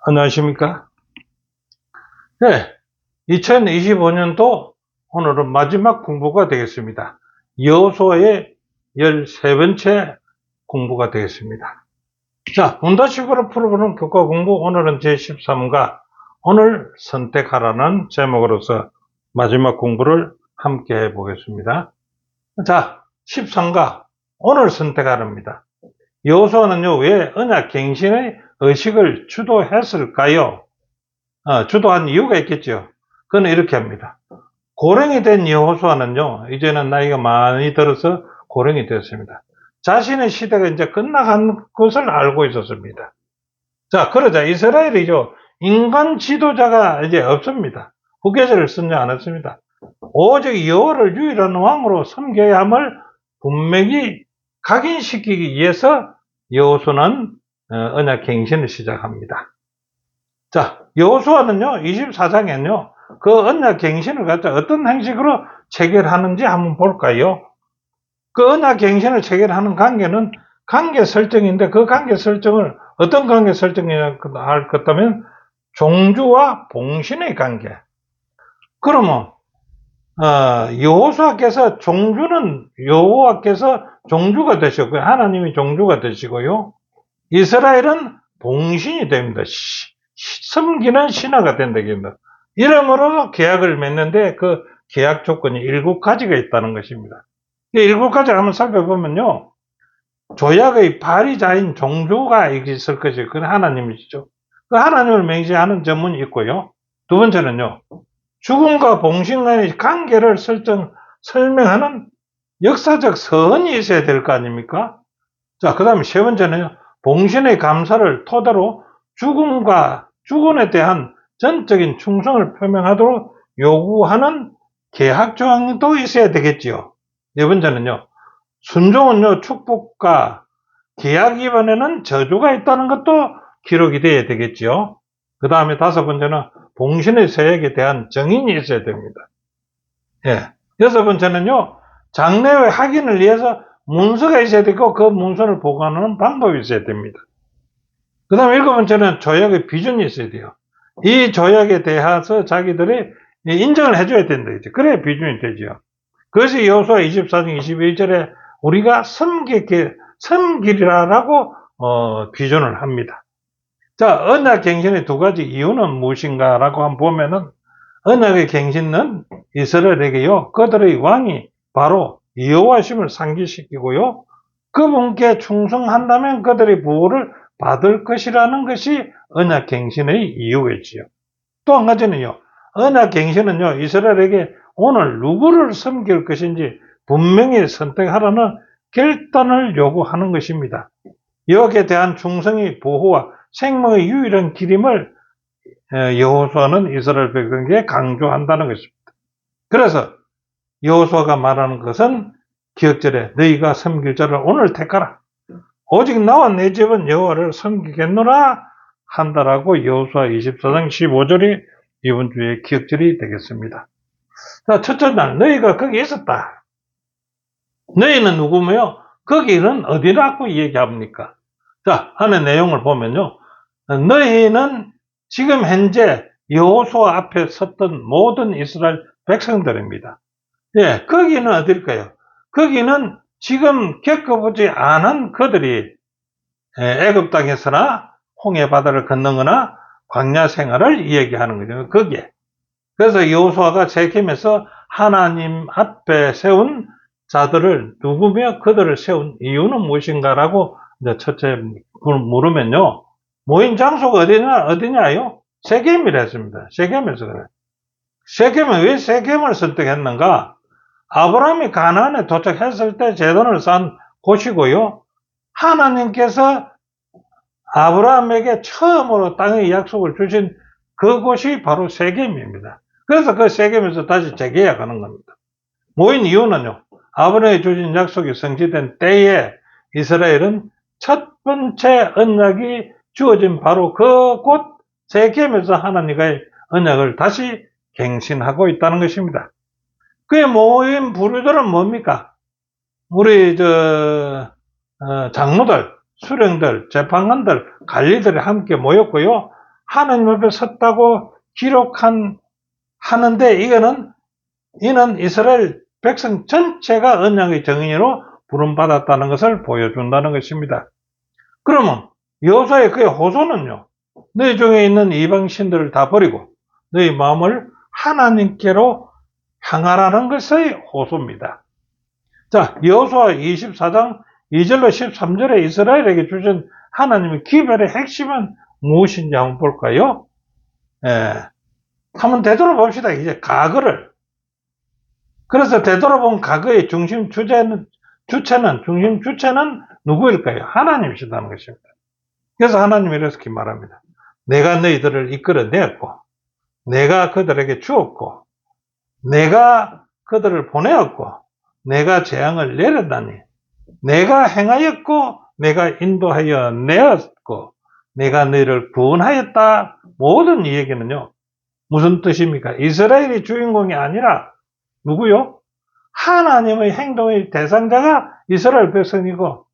안녕하십니까? 네, 2025년도 오늘은 마지막 공부가 되겠습니다. 여호수아의 13번째 공부가 되겠습니다. 자, 문다식으로 풀어보는 교과 공부 오늘은 제13과 오늘 선택하라는 제목으로서 마지막 공부를 함께 해보겠습니다. 자, 13과 오늘 선택하랍니다. 여호수아는요, 왜 언약 갱신의 의식을 주도했을까요? 주도한 이유가 있겠죠. 그건 이렇게 합니다. 고령이 된 여호수아는요, 이제는 나이가 많이 들어서 고령이 되었습니다. 자신의 시대가 이제 끝나간 것을 알고 있었습니다. 자, 그러자 이스라엘이죠. 인간 지도자가 이제 없습니다. 후계자를 선정 않았습니다. 오직 여호와를 유일한 왕으로 섬겨야 함을 분명히 각인시키기 위해서 여호수아는 언약 갱신을 시작합니다. 자, 여호수아는요, 24장에는요, 그 언약 갱신을 갖다 어떤 형식으로 체결하는지 한번 볼까요? 그 언약 갱신을 체결하는 관계는 관계 설정인데, 그 관계 설정을 어떤 관계 설정이냐 할 것 같다면 종주와 봉신의 관계. 그러면 여호수아께서 여호와께서 종주가 되셨고요, 하나님이 종주가 되시고요, 이스라엘은 봉신이 됩니다. 섬기는 신하가 된다입니다. 이러므로 계약을 맺는데 그 계약 조건이 7가지가 있다는 것입니다. 이 7가지를 한번 살펴보면요, 조약의 발의자인 종주가 있을 것이고, 그건 하나님이시죠. 그 하나님을 맹세하는 점은 있고요. 두 번째는요, 죽음과 봉신 간의 관계를 설명하는 역사적 서언이 있어야 될 거 아닙니까? 자, 그 다음에 세 번째는요, 봉신의 감사를 토대로 죽음에 대한 전적인 충성을 표명하도록 요구하는 계약 조항도 있어야 되겠지요. 네 번째는요, 순종은요, 축복과 계약 위반에는 저주가 있다는 것도 기록이 되어야 되겠지요. 그 다음에 다섯 번째는 봉신의 세액에 대한 정인이 있어야 됩니다. 예. 여섯 번째는요, 장래의 확인을 위해서 문서가 있어야 되고, 그 문서를 보관하는 방법이 있어야 됩니다. 그 다음에 일곱 번째는 조약의 비준이 있어야 돼요. 이 조약에 대해서 자기들이 인정을 해줘야 된다. 그래야 비준이 되죠. 그것이 여호수아 24장 21절에 우리가 섬기리라라고 비준을 합니다. 자, 언약 갱신의 두 가지 이유는 무엇인가라고 한번 보면은, 언약의 갱신은 이스라엘에게요, 그들의 왕이 바로 여호와심을 상기시키고요, 그분께 충성한다면 그들의 보호를 받을 것이라는 것이 언약 갱신의 이유겠지요. 또 한 가지는요, 언약 갱신은요, 이스라엘에게 오늘 누구를 섬길 것인지 분명히 선택하라는 결단을 요구하는 것입니다. 여호와에 대한 충성의 보호와 생명의 유일한 길임을 여호수아는 이스라엘 백성에게 강조한다는 것입니다. 그래서 여호수아가 말하는 것은 기억절에 너희가 섬길 자를 오늘 택하라. 오직 나와 내 집은 여호와를 섬기겠노라 한다라고 여호수아 24장 15절이 이번 주의 기억절이 되겠습니다. 자, 첫째 날 너희가 거기 있었다. 너희는 누구며 거기는 어디라고 얘기합니까? 자, 안에 내용을 보면요, 너희는 지금 현재 여호수아 앞에 섰던 모든 이스라엘 백성들입니다. 예, 거기는 어딜까요? 거기는 지금 겪어보지 않은 그들이 애굽 땅에서나 홍해 바다를 건너거나 광야 생활을 얘기하는 거죠. 거기에. 그래서 여호수아가 세겜에서 하나님 앞에 세운 자들을 누구며 그들을 세운 이유는 무엇인가라고 이제 첫째 물으면요, 모인 장소가 어디냐요? 세겜이라 했습니다. 세겜에서 그래. 세겜은 왜 세겜을 선택했는가? 아브라함이 가나안에 도착했을 때 제단을 쌓은 곳이고요, 하나님께서 아브라함에게 처음으로 땅의 약속을 주신 그곳이 바로 세겜입니다. 그래서 그 세겜에서 다시 재계약하는 겁니다. 모인 이유는요, 아브라함에 주신 약속이 성취된 때에 이스라엘은 첫 번째 언약이 주어진 바로 그곳 세겜에서 하나님과의 언약을 다시 갱신하고 있다는 것입니다. 그의 모인 부류들은 뭡니까? 우리 장로들, 수령들, 재판관들, 관리들이 함께 모였고요, 하나님 앞에 섰다고 하는데 이는 이스라엘 백성 전체가 언약의 정인으로 부름받았다는 것을 보여준다는 것입니다. 그러면 여호수아의 그의 호소는요, 너희 중에 있는 이방 신들을 다 버리고 너희 마음을 하나님께로 향하라는 것의 호소입니다. 자, 여호수아 24장 2절로 13절에 이스라엘에게 주신 하나님의 기별의 핵심은 무엇인지 한번 볼까요? 한번 되돌아봅시다. 이제 과거를. 그래서 되돌아본 과거의 중심 주체는 누구일까요? 하나님이시다는 것입니다. 그래서 하나님이 이렇게 말합니다. 내가 너희들을 이끌어내었고, 내가 그들에게 주었고, 내가 그들을 보내었고, 내가 재앙을 내렸다니, 내가 행하였고, 내가 인도하여 내었고, 내가 너희를 구원하였다. 모든 이 얘기는요, 무슨 뜻입니까? 이스라엘이 주인공이 아니라 누구요? 하나님의 행동의 대상자가 이스라엘 백성이고,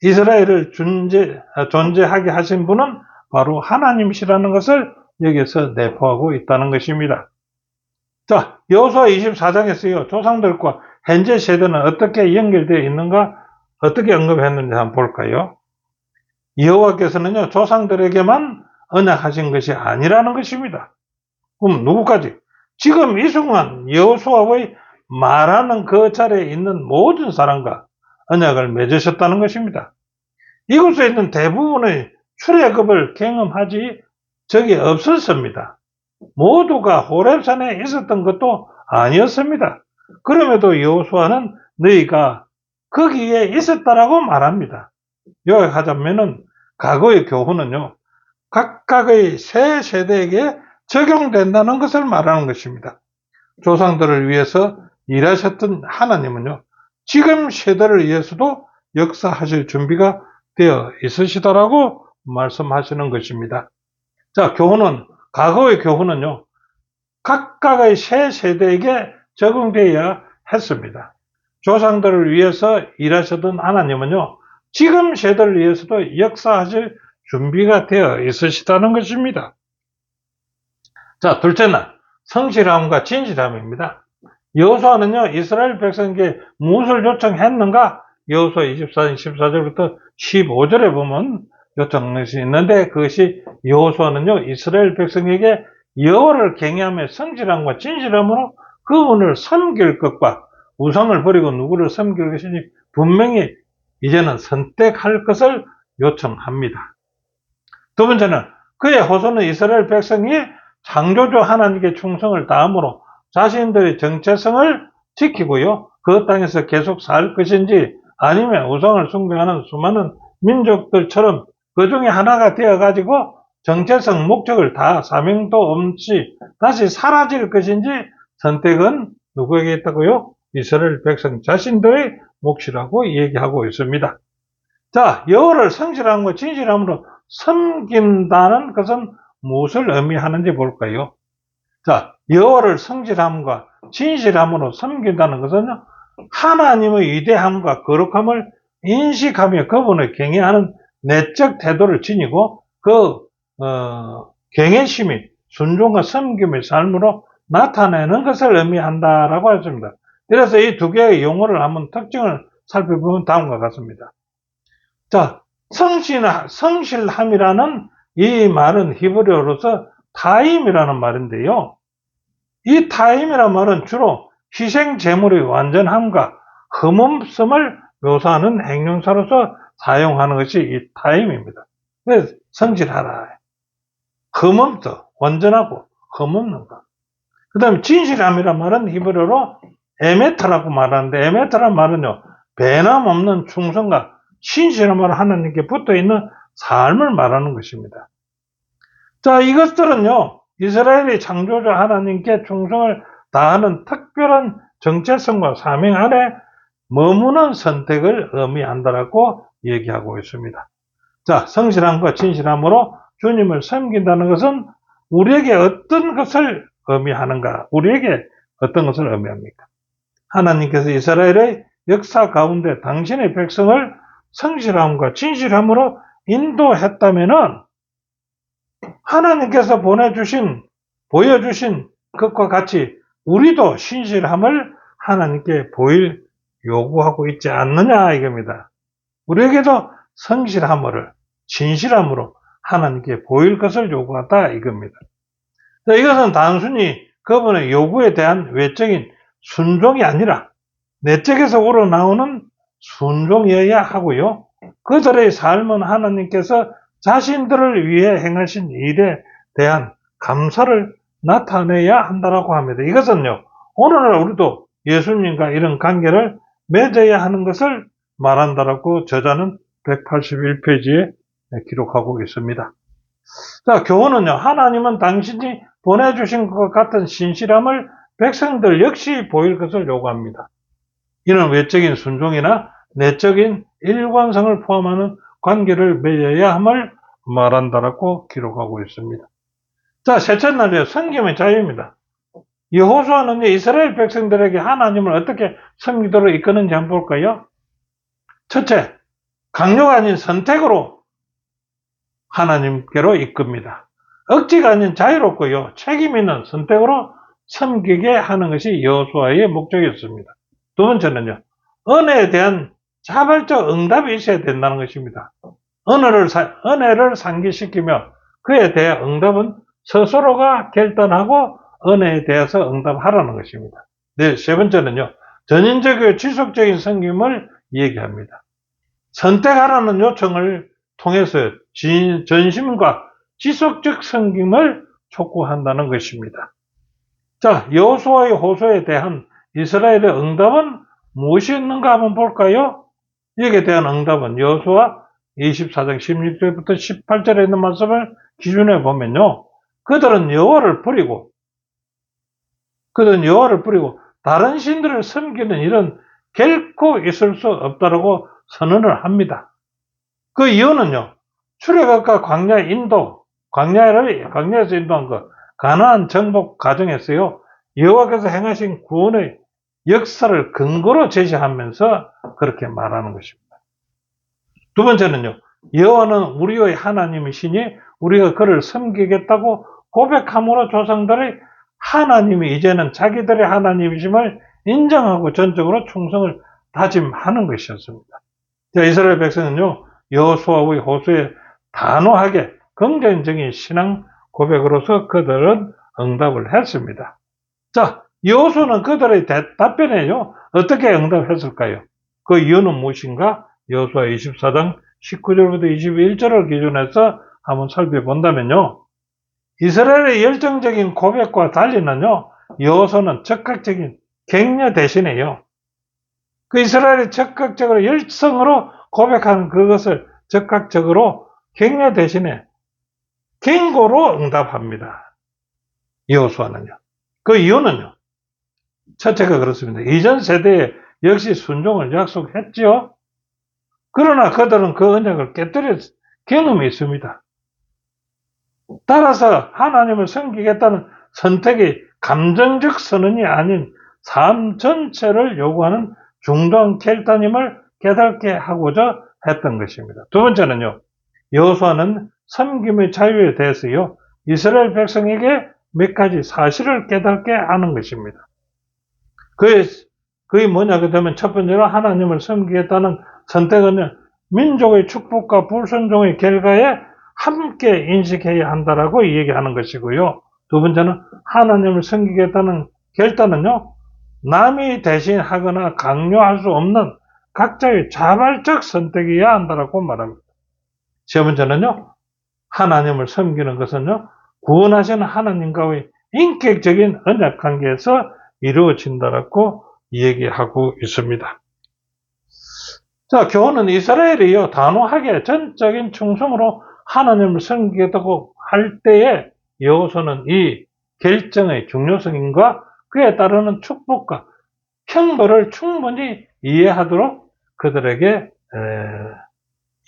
이스라엘을 존재하게 하신 분은 바로 하나님이시라는 것을 여기서 내포하고 있다는 것입니다. 자, 여호수아 24장에서요, 조상들과 현재 세대는 어떻게 연결되어 있는가, 어떻게 언급했는지 한번 볼까요? 여호와께서는요, 조상들에게만 언약하신 것이 아니라는 것입니다. 그럼 누구까지? 지금 이 순간 여호수아의 말하는 그 자리에 있는 모든 사람과 언약을 맺으셨다는 것입니다. 이곳에 있는 대부분의 출애굽을 경험하지 적이 없었습니다. 모두가 호렙산에 있었던 것도 아니었습니다. 그럼에도 여호수아는 너희가 거기에 있었다라고 말합니다. 요약하자면은 과거의 교훈은요, 각각의 새 세대에게 적용된다는 것을 말하는 것입니다. 조상들을 위해서 일하셨던 하나님은요, 지금 세대를 위해서도 역사하실 준비가 되어 있으시다라고 말씀하시는 것입니다. 자, 과거의 교훈은요, 각각의 새 세대에게 적용되어야 했습니다. 조상들을 위해서 일하셨던 하나님은요, 지금 세대를 위해서도 역사하실 준비가 되어 있으시다는 것입니다. 자, 둘째는 성실함과 진실함입니다. 여호수아는요, 이스라엘 백성에게 무엇을 요청했는가? 여호수아 24장 14절부터 15절에 보면 요청할 수 있는데, 그것이 여호수아는요, 이스라엘 백성에게 여호와를 경외하며 성실함과 진실함으로 그분을 섬길 것과 우상을 버리고 누구를 섬길 것이니 분명히 이제는 선택할 것을 요청합니다. 두 번째는 그의 호소는 이스라엘 백성이 창조주 하나님께 충성을 다함으로 자신들의 정체성을 지키고요, 그 땅에서 계속 살 것인지 아니면 우상을 숭배하는 수많은 민족들처럼 그 중에 하나가 되어가지고 정체성, 목적을 다 사명도 없이 다시 사라질 것인지 선택은 누구에게 있다고요? 이스라엘 백성 자신들의 몫이라고 얘기하고 있습니다. 자, 여호와를 성실함과 진실함으로 섬긴다는 것은 무엇을 의미하는지 볼까요? 자, 여호와를 성실함과 진실함으로 섬긴다는 것은 하나님의 위대함과 거룩함을 인식하며 그분을 경외하는 내적 태도를 지니고 경외심이 순종과 섬김의 삶으로 나타내는 것을 의미한다라고 했습니다. 그래서 이 두 개의 용어를 한번 특징을 살펴보면 다음과 같습니다. 자, 성실함이라는 이 말은 히브리어로서 타임이라는 말인데요. 이 타임이라는 말은 주로 희생 제물의 완전함과 흠없음을 묘사하는 행용사로서 사용하는 것이 이 타임입니다. 그래서 성실하라. 흠없어. 완전하고 흠없는 것. 그 다음에 진실함이라는 말은 히브리어로 에메트라고 말하는데, 에메트라는 말은요, 배남없는 충성과 신실함으로 하나님께 붙어있는 삶을 말하는 것입니다. 자, 이것들은요, 이스라엘의 창조주 하나님께 충성을 다하는 특별한 정체성과 사명 안에 머무는 선택을 의미한다라고 얘기하고 있습니다. 자, 성실함과 진실함으로 주님을 섬긴다는 것은 우리에게 어떤 것을 의미하는가? 우리에게 어떤 것을 의미합니까? 하나님께서 이스라엘의 역사 가운데 당신의 백성을 성실함과 진실함으로 인도했다면은 하나님께서 보여주신 것과 같이 우리도 신실함을 하나님께 보일 요구하고 있지 않느냐 이겁니다. 우리에게도 성실함을 진실함으로 하나님께 보일 것을 요구하다 이겁니다. 이것은 단순히 그분의 요구에 대한 외적인 순종이 아니라 내적에서 우러나오는 순종이어야 하고요. 그들의 삶은 하나님께서 자신들을 위해 행하신 일에 대한 감사를 나타내야 한다고 합니다. 이것은요, 오늘날 우리도 예수님과 이런 관계를 맺어야 하는 것을 말한다라고 저자는 181페이지에 기록하고 있습니다. 자, 교훈은요, 하나님은 당신이 보내주신 것 같은 신실함을 백성들 역시 보일 것을 요구합니다. 이는 외적인 순종이나 내적인 일관성을 포함하는 관계를 맺어야 함을 말한다라고 기록하고 있습니다. 자, 셋째 날이요, 섬김의 자유입니다. 여호수아는 이스라엘 백성들에게 하나님을 어떻게 섬기도록 이끄는지 한번 볼까요? 첫째, 강요가 아닌 선택으로 하나님께로 이끕니다. 억지가 아닌 자유롭고요, 책임 있는 선택으로 섬기게 하는 것이 여호수아의 목적이었습니다. 두 번째는요, 은혜에 대한 자발적 응답이 있어야 된다는 것입니다. 은혜를 상기시키며 그에 대해 응답은 스스로가 결단하고 은혜에 대해서 응답하라는 것입니다. 네, 세 번째는요, 전인적이고 지속적인 섬김을 얘기합니다. 선택하라는 요청을 통해서 전심과 지속적 섬김을 촉구한다는 것입니다. 자, 여호수아의 호소에 대한 이스라엘의 응답은 무엇이었는가 한번 볼까요? 여기에 대한 응답은 여호수아 24장 16절부터 18절에 있는 말씀을 기준해 보면요, 그들은 여호와를 버리고 다른 신들을 섬기는 일은 결코 있을 수 없다라고 선언을 합니다. 그 이유는요, 출애굽과 광야에서 인도한 그 가나안 정복 과정에서요, 여호와께서 행하신 구원의 역사를 근거로 제시하면서 그렇게 말하는 것입니다. 두 번째는요, 여호와는 우리의 하나님이시니 우리가 그를 섬기겠다고 고백함으로 조상들의 하나님이 이제는 자기들의 하나님이심을 인정하고 전적으로 충성을 다짐하는 것이었습니다. 이스라엘 백성은요, 여호수아의 호소에 단호하게 긍정적인 신앙 고백으로서 그들은 응답을 했습니다. 자, 여호수아는 그들의 답변에요, 어떻게 응답했을까요? 그 이유는 무엇인가? 여호수아 24장 19절부터 21절을 기준해서 한번 살펴본다면요, 이스라엘의 열정적인 고백과 달리는요, 여호수아는 적극적인 격려 대신에요, 그 이스라엘이 적극적으로 열성으로 고백하는 그것을 적극적으로 격려 대신에 경고로 응답합니다. 여호수아는요. 그 이유는요, 첫째가 그렇습니다. 이전 세대에 역시 순종을 약속했지요. 그러나 그들은 그 언약을 깨뜨릴 경험이 있습니다. 따라서 하나님을 섬기겠다는 선택이 감정적 선언이 아닌 삶 전체를 요구하는 중도한 결단임을 깨닫게 하고자 했던 것입니다. 두 번째는요, 여호수아는 섬김의 자유에 대해서요, 이스라엘 백성에게 몇 가지 사실을 깨닫게 하는 것입니다. 그게 뭐냐 그러면 첫 번째로 하나님을 섬기겠다는 선택은 민족의 축복과 불순종의 결과에 함께 인식해야 한다라고 얘기하는 것이고요. 두 번째는 하나님을 섬기겠다는 결단은요, 남이 대신하거나 강요할 수 없는 각자의 자발적 선택이어야 한다라고 말합니다. 세 번째는요, 하나님을 섬기는 것은요, 구원하시는 하나님과의 인격적인 언약 관계에서 이루어진다라고 얘기하고 있습니다. 자, 교훈은 이스라엘이요, 단호하게 전적인 충성으로 하나님을 섬기겠다고 할 때에 여호수아는 이 결정의 중요성과 그에 따르는 축복과 형벌을 충분히 이해하도록 그들에게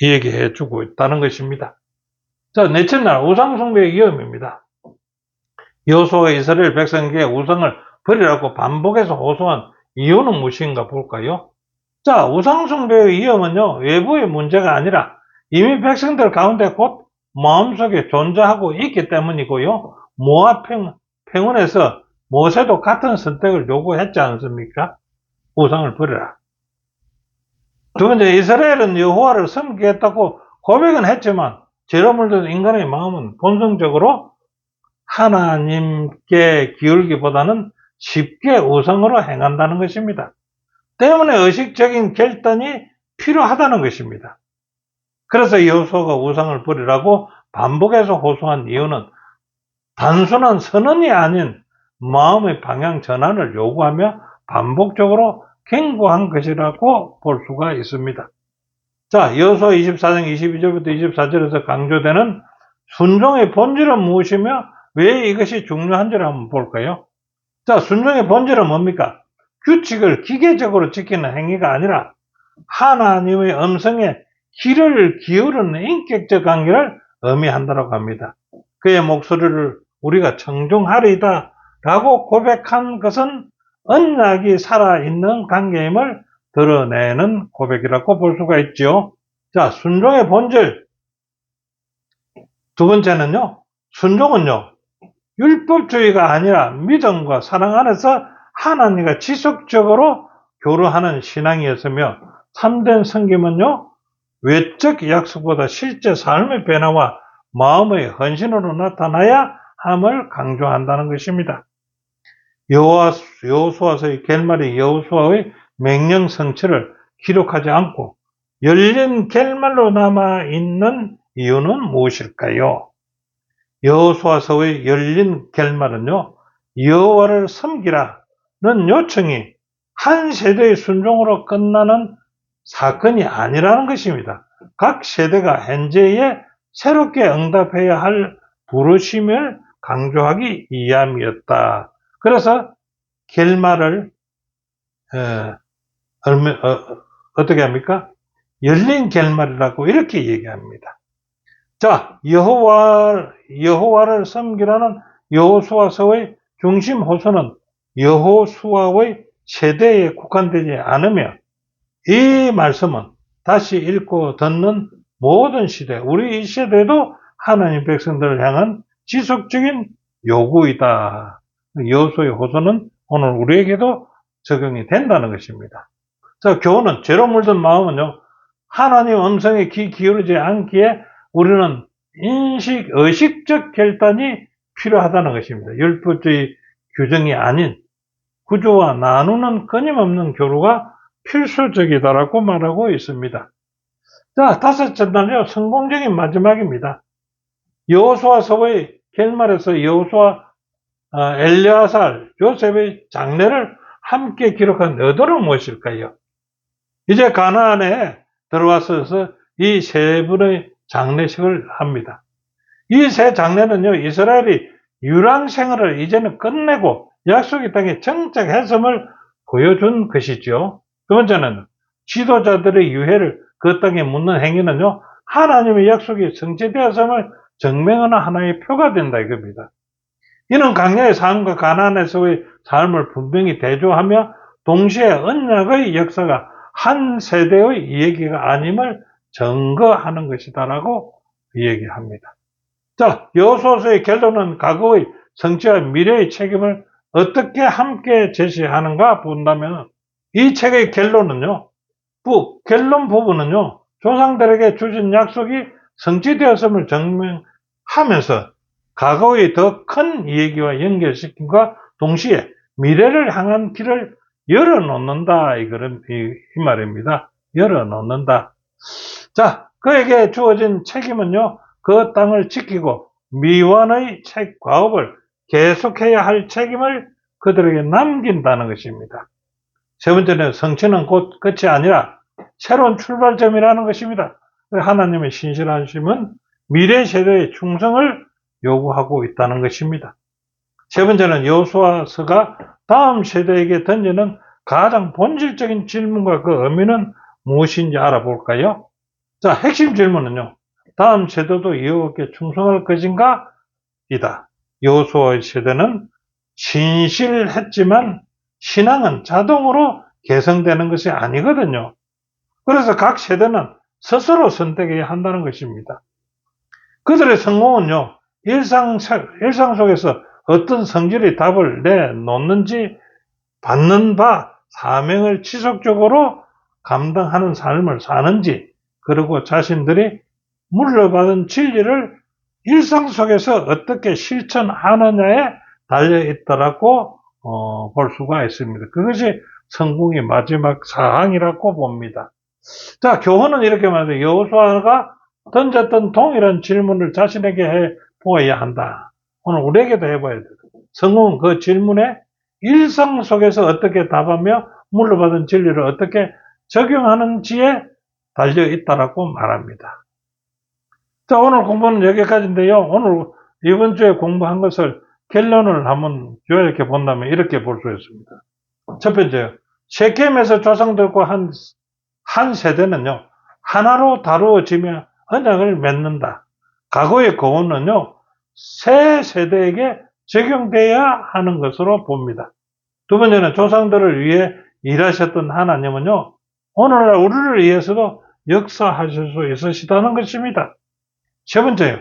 얘기해 주고 있다는 것입니다. 자, 넷째 날 우상숭배의 위험입니다. 여호수아가 이스라엘 백성에게 우상을 버리라고 반복해서 호소한 이유는 무엇인가 볼까요? 자, 우상숭배의 위험은요, 외부의 문제가 아니라 이미 백성들 가운데 곧 마음속에 존재하고 있기 때문이고요. 모압 평원에서 모세도 같은 선택을 요구했지 않습니까? 우상을 버려라. 두 번째, 이스라엘은 여호와를 섬기겠다고 고백은 했지만 죄로 물든 인간의 마음은 본성적으로 하나님께 기울기보다는 쉽게 우상으로 행한다는 것입니다. 때문에 의식적인 결단이 필요하다는 것입니다. 그래서 여호수아가 우상을 버리라고 반복해서 호소한 이유는 단순한 선언이 아닌 마음의 방향 전환을 요구하며 반복적으로 경고한 것이라고 볼 수가 있습니다. 자, 여호수아 24장 22절부터 24절에서 강조되는 순종의 본질은 무엇이며 왜 이것이 중요한지를 한번 볼까요? 자, 순종의 본질은 뭡니까? 규칙을 기계적으로 지키는 행위가 아니라 하나님의 음성에 귀를 기울이는 인격적 관계를 의미한다고 합니다. 그의 목소리를 우리가 청중하리다 라고 고백한 것은 언약이 살아있는 관계임을 드러내는 고백이라고 볼 수가 있죠. 자, 순종의 본질. 두 번째는요, 순종은요, 율법주의가 아니라 믿음과 사랑 안에서 하나님과 지속적으로 교류하는 신앙이었으며, 참된 섬김은요, 외적 약속보다 실제 삶의 변화와 마음의 헌신으로 나타나야 함을 강조한다는 것입니다. 여호수아서의 결말이 여호수아의 명령 성취를 기록하지 않고 열린 결말로 남아있는 이유는 무엇일까요? 여호수아서의 열린 결말은요, 여호와를 섬기라는 요청이 한 세대의 순종으로 끝나는 사건이 아니라는 것입니다. 각 세대가 현재에 새롭게 응답해야 할 부르심을 강조하기 위함이었다. 그래서 결말을 어떻게 합니까? 열린 결말이라고 이렇게 얘기합니다. 자, 여호와를 섬기라는 여호수아서의 중심 호소는 여호수아의 세대에 국한되지 않으며, 이 말씀은 다시 읽고 듣는 모든 시대, 우리 이 세대도 하나님 백성들을 향한 지속적인 요구이다. 여호수아의 호소는 오늘 우리에게도 적용이 된다는 것입니다. 자, 교훈은 죄로 물든 마음은요, 하나님 음성에 귀 기울이지 않기에 우리는 의식적 결단이 필요하다는 것입니다. 율법주의 규정이 아닌 구조와 나누는 끊임없는 교류가 필수적이다라고 말하고 있습니다. 자, 다섯째 날요, 성공적인 마지막입니다. 여호수아서의 결말에서 여호수아, 엘르아살, 요셉의 장례를 함께 기록한 의도는 무엇일까요? 이제 가나안에 들어와서 이 세 분의 장례식을 합니다. 이 세 장례는요, 이스라엘이 유랑 생활을 이제는 끝내고 약속의 땅에 정착했음을 보여준 것이죠. 두 번째는 지도자들의 유해를 그 땅에 묻는 행위는요, 하나님의 약속이 성취되었음을 증명하는 하나의 표가 된다 이겁니다. 이는 광야의 삶과 가나안에서의 삶을 분명히 대조하며 동시에 언약의 역사가 한 세대의 이야기가 아님을 증거하는 것이다라고 이야기합니다. 자, 여호수아서의 결론은 과거의 성취와 미래의 책임을 어떻게 함께 제시하는가 본다면, 이 책의 결론은요, 결론 부분은요, 조상들에게 주신 약속이 성취되었음을 증명하면서 과거의 더 큰 얘기와 연결시킴과 동시에 미래를 향한 길을 열어놓는다, 이 말입니다. 열어놓는다. 자, 그에게 주어진 책임은요, 그 땅을 지키고 미완의 과업을 계속해야 할 책임을 그들에게 남긴다는 것입니다. 세 번째는 성취는 곧 끝이 아니라 새로운 출발점이라는 것입니다. 하나님의 신실하심은 미래 세대의 충성을 요구하고 있다는 것입니다. 세 번째는 여호수아서가 다음 세대에게 던지는 가장 본질적인 질문과 그 의미는 무엇인지 알아볼까요? 자, 핵심 질문은요, 다음 세대도 여호와께 충성할 것인가? 이다. 여호수아의 세대는 신실했지만 신앙은 자동으로 개성되는 것이 아니거든요. 그래서 각 세대는 스스로 선택해야 한다는 것입니다. 그들의 성공은요, 일상 속에서 어떤 성질의 답을 내놓는지 받는 바 사명을 지속적으로 감당하는 삶을 사는지, 그리고 자신들이 물려받은 진리를 일상 속에서 어떻게 실천하느냐에 달려있다라고 볼 수가 있습니다. 그것이 성공의 마지막 사항이라고 봅니다. 자, 교훈은 이렇게 말합니다. 여호수아가 던졌던 동일한 질문을 자신에게 해 보아야 한다. 오늘 우리에게도 해봐야 돼요. 성공은 그 질문에 일상 속에서 어떻게 답하며 물려받은 진리를 어떻게 적용하는지에 달려있다라고 말합니다. 자, 오늘 공부는 여기까지인데요. 오늘 이번 주에 공부한 것을 결론을 한번 요약해 본다면 이렇게 볼 수 있습니다. 첫 번째, 셰켐에서 조상들과 한 세대는요, 하나로 다루어지며 언약을 맺는다. 과거의 교훈은요, 새 세대에게 적용돼야 하는 것으로 봅니다. 두 번째는 조상들을 위해 일하셨던 하나님은요, 오늘날 우리를 위해서도 역사하실 수 있으시다는 것입니다. 세 번째요,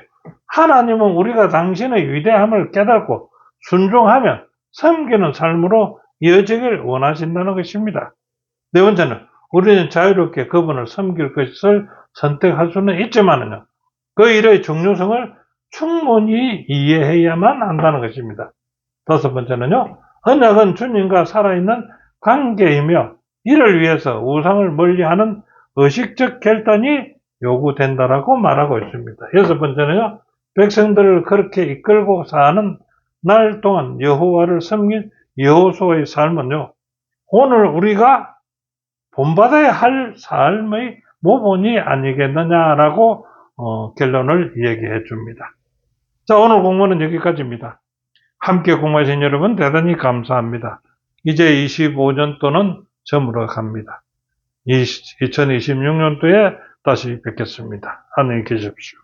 하나님은 우리가 당신의 위대함을 깨닫고 순종하며 섬기는 삶으로 이어지길 원하신다는 것입니다. 네 번째는 우리는 자유롭게 그분을 섬길 것을 선택할 수는 있지만요, 그 일의 중요성을 충분히 이해해야만 한다는 것입니다. 다섯 번째는요, 언약은 주님과 살아있는 관계이며 이를 위해서 우상을 멀리하는 의식적 결단이 요구된다라고 말하고 있습니다. 여섯 번째는요, 백성들을 그렇게 이끌고 사는 날 동안 여호와를 섬긴 여호수아의 삶은요, 오늘 우리가 본받아야 할 삶의 모본이 아니겠느냐라고 결론을 얘기해 줍니다. 자, 오늘 공부는 여기까지입니다. 함께 공부하신 여러분 대단히 감사합니다. 이제 25년도는 저물어 갑니다. 2026년도에 다시 뵙겠습니다. 안녕히 계십시오.